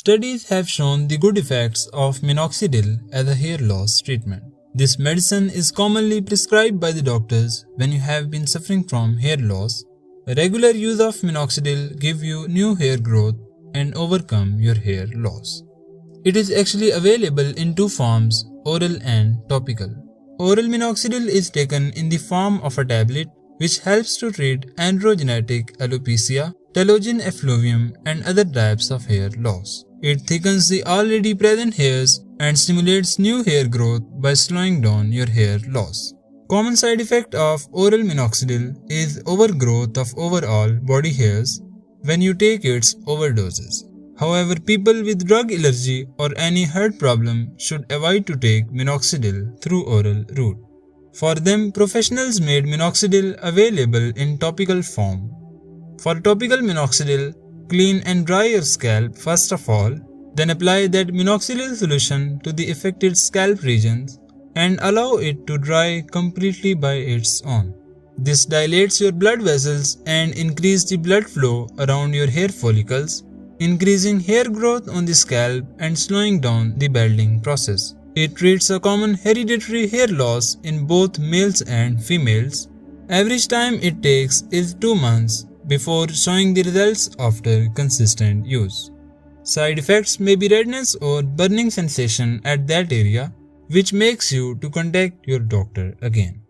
Studies have shown the good effects of minoxidil as a hair loss treatment. This medicine is commonly prescribed by the doctors when you have been suffering from hair loss. Regular use of minoxidil gives you new hair growth and overcome your hair loss. It is actually available in two forms, oral and topical. Oral minoxidil is taken in the form of a tablet which helps to treat androgenetic alopecia, telogen effluvium and other types of hair loss. It thickens the already present hairs and stimulates new hair growth by slowing down your hair loss. Common side effect of oral minoxidil is overgrowth of overall body hairs when you take its overdoses. However, people with drug allergy or any heart problem should avoid to take minoxidil through oral route. For them, professionals made minoxidil available in topical form. For topical minoxidil, clean and dry your scalp first of all, then apply that minoxidil solution to the affected scalp regions and allow it to dry completely by its own. This dilates your blood vessels and increases the blood flow around your hair follicles, increasing hair growth on the scalp and slowing down the balding process. It treats a common hereditary hair loss in both males and females. Average time it takes is 2 months before showing the results after consistent use. Side effects may be redness or burning sensation at that area, which makes you to contact your doctor again.